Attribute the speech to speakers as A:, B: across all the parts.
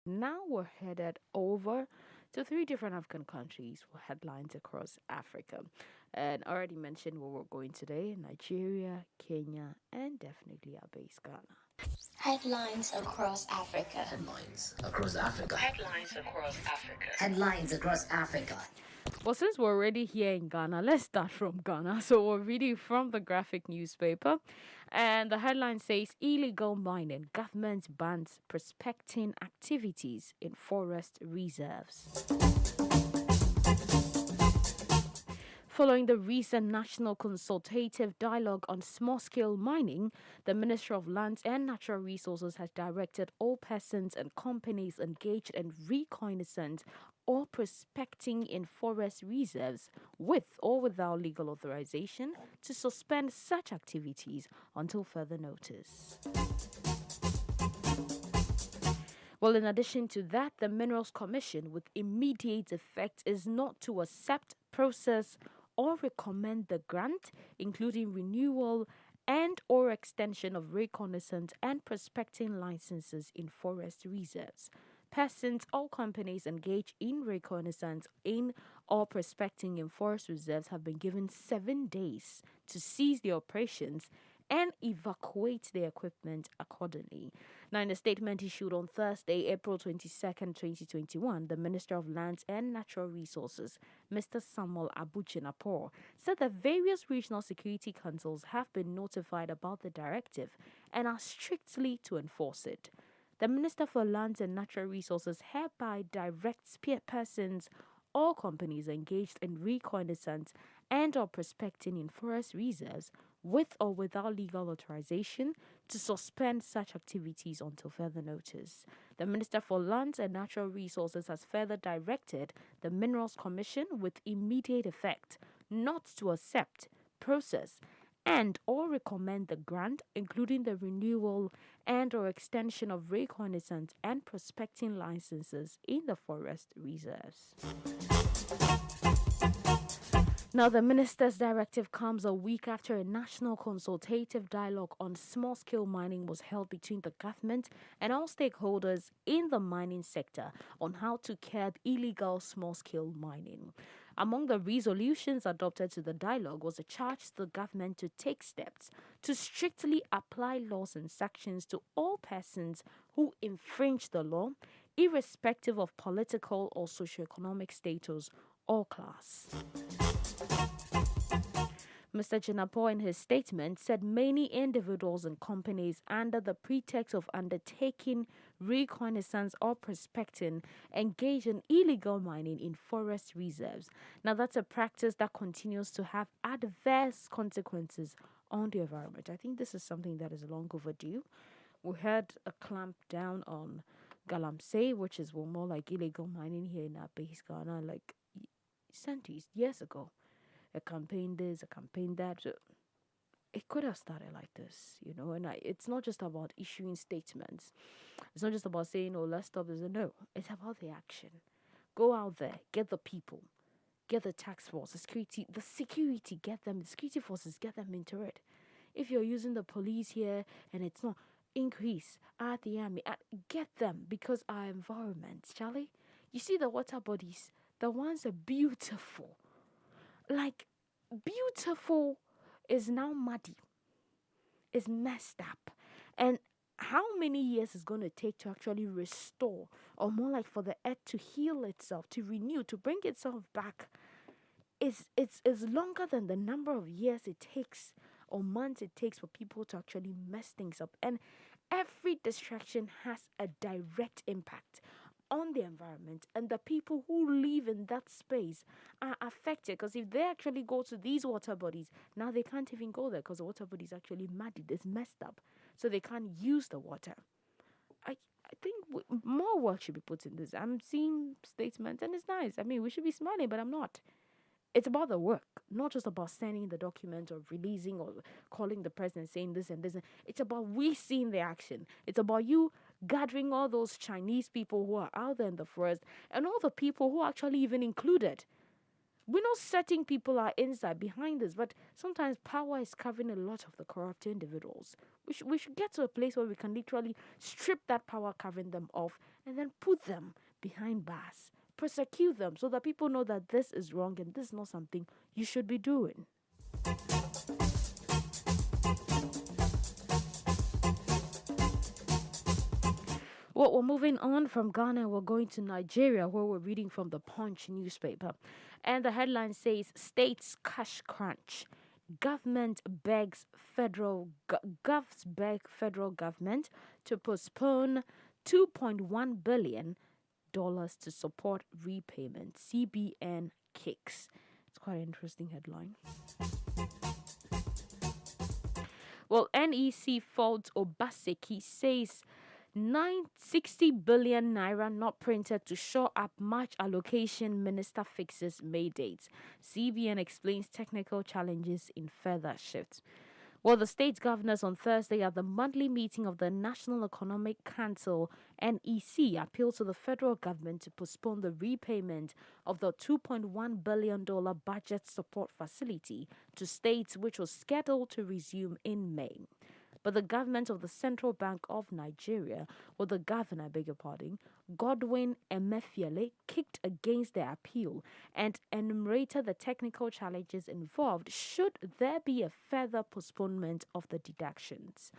A: Now we're headed over to three different African countries for headlines across Africa. And I already mentioned where we're going today: Nigeria, Kenya, and definitely our base Ghana.
B: Headlines across Africa.
C: Headlines across Africa.
B: Headlines across Africa.
C: Headlines across Africa.
A: Well, since we're already here in Ghana, let's start from Ghana. So we're reading from the Graphic newspaper, and the headline says illegal mining, government bans prospecting activities in forest reserves. Following the recent national consultative dialogue on small-scale mining, the Ministry of Lands and Natural Resources has directed all persons and companies engaged in reconnaissance or prospecting in forest reserves, with or without legal authorization, to suspend such activities until further notice. Well, in addition to that, the Minerals Commission, with immediate effect, is not to accept, process, or recommend the grant, including renewal and or extension of reconnaissance and prospecting licenses in forest reserves. Persons or companies engaged in reconnaissance in or prospecting in forest reserves have been given 7 days to cease their operations and evacuate their equipment accordingly. Now, in a statement issued on Thursday, April 22nd, 2021, the Minister of Lands and Natural Resources, Mr. Samuel Abuchinapor, said that various regional security councils have been notified about the directive and are strictly to enforce it. The Minister for Lands and Natural Resources hereby directs persons or companies engaged in reconnaissance and or prospecting in forest reserves, with or without legal authorization, to suspend such activities until further notice. The Minister for Lands and Natural Resources has further directed the Minerals Commission, with immediate effect, not to accept, process, and or recommend the grant, including the renewal and or extension of reconnaissance and prospecting licenses in the forest reserves. Now, the minister's directive comes a week after a national consultative dialogue on small-scale mining was held between the government and all stakeholders in the mining sector on how to curb illegal small-scale mining. Among the resolutions adopted to the dialogue was a charge to the government to take steps to strictly apply laws and sanctions to all persons who infringe the law, irrespective of political or socioeconomic status or class. Mr. Jinapor, in his statement, said many individuals and companies, under the pretext of undertaking reconnaissance or prospecting, engage in illegal mining in forest reserves. Now, that's a practice that continues to have adverse consequences on the environment. I think this is something that is long overdue. We had a clamp down on Galamsey, which is more like illegal mining here in our base Ghana, like centuries, years ago. A campaign this, a campaign that. So it could have started like this, and it's not just about issuing statements. It's not just about saying, oh, let's stop this. No, it's about the action. Go out there, get the people, get the task force, the security, get them, the security forces, get them into it. If you're using the police here and it's not, increase, add the army, get them, because our environment, Charlie, you see the water bodies, the ones are beautiful. Like, beautiful is now muddy, is messed up. And how many years is going to take to actually restore, or more like for the earth to heal itself, to renew, to bring itself back? It's longer than the number of years it takes or months it takes for people to actually mess things up. And every distraction has a direct impact on the environment, and the people who live in that space are affected, because if they actually go to these water bodies, now they can't even go there because the water body is actually muddy, it's messed up, so they can't use the water. I think more work should be put in this. I'm seeing statements and it's nice. I mean, we should be smiling, but I'm not. It's about the work, not just about sending the document or releasing or calling the president saying this and this. It's about we seeing the action. It's about you gathering all those Chinese people who are out there in the forest and all the people who are actually even included. We know certain people are inside behind this, but sometimes power is covering a lot of the corrupt individuals. We should get to a place where we can literally strip that power covering them off and then put them behind bars, prosecute them so that people know that this is wrong and this is not something you should be doing. Well, we're moving on from Ghana. We're going to Nigeria, where we're reading from the Punch newspaper. And the headline says, States cash crunch. Government begs govs beg federal government to postpone $2.1 billion to support repayment. CBN kicks. It's quite an interesting headline. Well, NEC faults Obaseki, says 960 billion naira not printed to shore up March allocation. Minister fixes May dates. CBN explains technical challenges in further shifts. Well, the state governors on Thursday at the monthly meeting of the National Economic Council (NEC) appealed to the federal government to postpone the repayment of the $2.1 billion budget support facility to states, which was scheduled to resume in May. But the government of the Central Bank of Nigeria, or the governor, I beg your pardon, Godwin Emefiele, kicked against the appeal and enumerated the technical challenges involved should there be a further postponement of the deductions.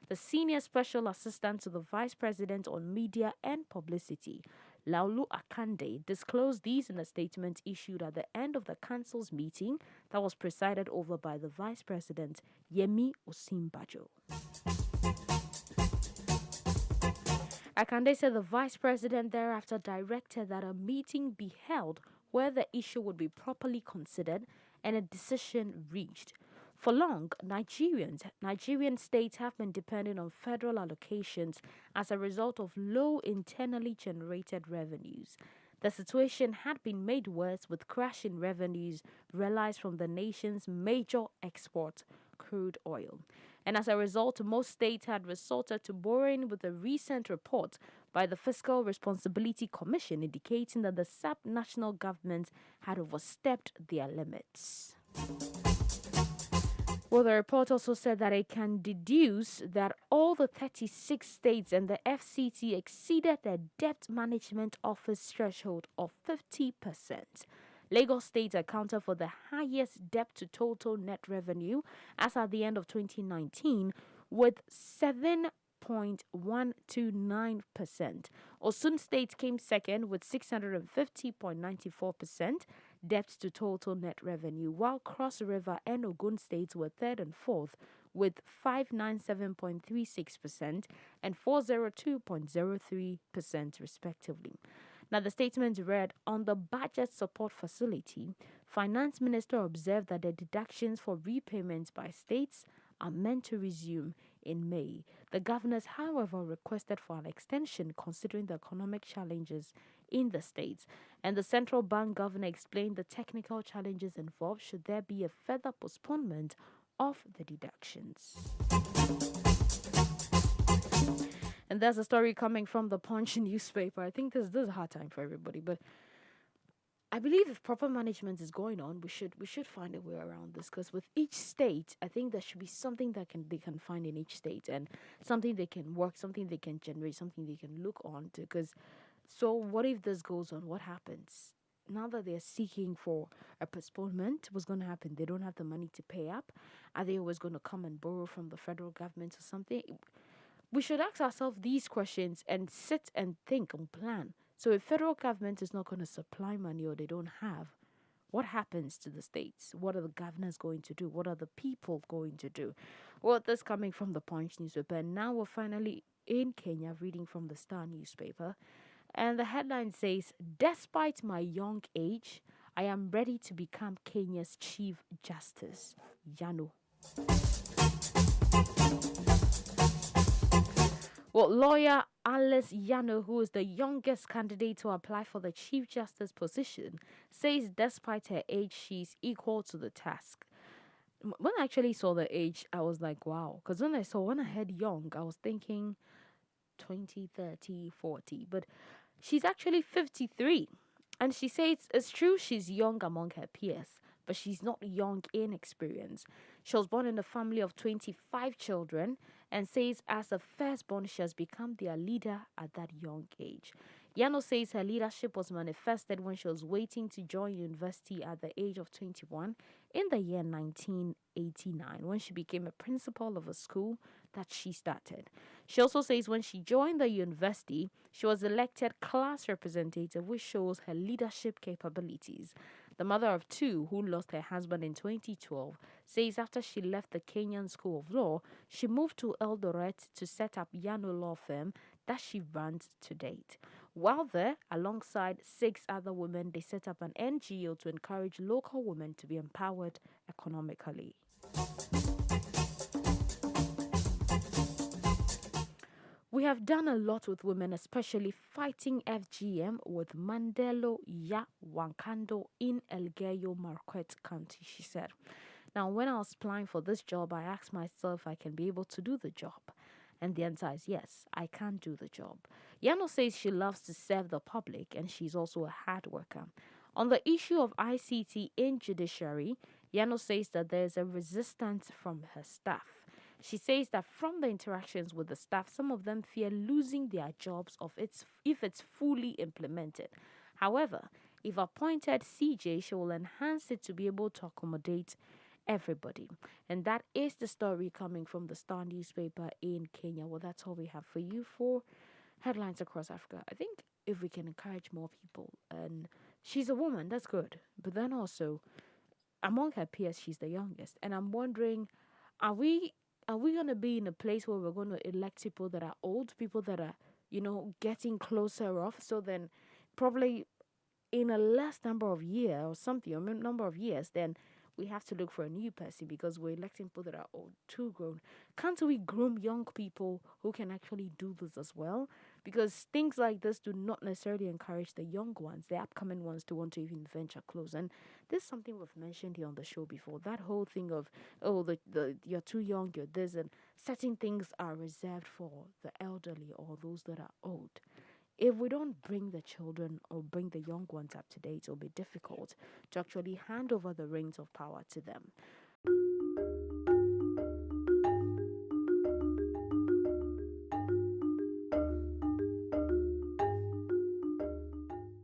A: The senior special assistant to the vice president on media and publicity, Laulu Akande, disclosed these in a statement issued at the end of the council's meeting that was presided over by the vice president, Yemi Osinbajo. Akande said the vice president thereafter directed that a meeting be held where the issue would be properly considered and a decision reached. For long, Nigerian states have been dependent on federal allocations as a result of low internally generated revenues. The situation had been made worse with crashing revenues realized from the nation's major export, crude oil. And as a result, most states had resorted to borrowing, with a recent report by the Fiscal Responsibility Commission indicating that the sub-national governments had overstepped their limits. Well, the report also said that it can deduce that all the 36 states and the FCT exceeded their debt management office threshold of 50%. Lagos State accounted for the highest debt to total net revenue as at the end of 2019 with 7.129%. Osun State came second with 650.94% debt to total net revenue, while Cross River and Ogun States were third and fourth with 597.36% and 402.03% respectively. Now, the statement read, on the budget support facility, Finance Minister observed that the deductions for repayments by states are meant to resume in May. The governors, however, requested for an extension considering the economic challenges in the states. And the central bank governor explained the technical challenges involved should there be a further postponement of the deductions. And there's a story coming from the Punch newspaper. I think this is a hard time for everybody, but I believe if proper management is going on, we should find a way around this, because with each state, I think there should be something that they can find in each state, and something they can work, something they can generate, something they can look on to. Because so what if this goes on? What happens? Now that they're seeking for a postponement, what's going to happen? They don't have the money to pay up. Are they always going to come and borrow from the federal government or something? We should ask ourselves these questions and sit and think and plan. So if federal government is not going to supply money, or they don't have, what happens to the states? What are the governors going to do? What are the people going to do? Well, this coming from the Punch newspaper. And now we're finally in Kenya, reading from the Star newspaper. And the headline says, despite my young age, I am ready to become Kenya's Chief Justice. Yano. Well, lawyer Alice Yano, who is the youngest candidate to apply for the Chief Justice position, says despite her age, she's equal to the task. When I actually saw the age, I was like, wow. Because when I heard young, I was thinking 20, 30, 40. But she's actually 53. And she says it's true she's young among her peers, but she's not young in experience. She was born in a family of 25 children and says as a firstborn, she has become their leader at that young age. Yano says her leadership was manifested when she was waiting to join university at the age of 21 in the year 1989 when she became a principal of a school that she started. She also says when she joined the university, she was elected class representative, which shows her leadership capabilities. The mother of two, who lost her husband in 2012, says after she left the Kenyan School of Law, she moved to Eldoret to set up Yano Law Firm that she runs to date. While there, alongside 6 other women, they set up an NGO to encourage local women to be empowered economically. We have done a lot with women, especially fighting FGM with Mandelo Ya Wankando in Elgeyo Marakwet County, she said. Now, when I was applying for this job, I asked myself if I can be able to do the job. And the answer is yes, I can do the job. Yano says she loves to serve the public and she's also a hard worker. On the issue of ICT in judiciary, Yano says that there is a resistance from her staff. She says that from the interactions with the staff, some of them fear losing their jobs if it's fully implemented. However, if appointed CJ, she will enhance it to be able to accommodate everybody. And that is the story coming from the Star newspaper in Kenya. Well, that's all we have for you for headlines across Africa. I think if we can encourage more people, and she's a woman, that's good. But then also, among her peers, she's the youngest. And I'm wondering, are we gonna be in a place where we're gonna elect people that are old, people that are, getting closer off? So then probably in a less number of years or something, or number of years, then we have to look for a new person because we're electing people that are old, too grown. Can't we groom young people who can actually do this as well? Because things like this do not necessarily encourage the young ones, the upcoming ones, to want to even venture close. And this is something we've mentioned here on the show before. That whole thing of, oh, the you're too young, you're this, and certain things are reserved for the elderly or those that are old. If we don't bring the children or bring the young ones up to date, it'll be difficult to actually hand over the reins of power to them.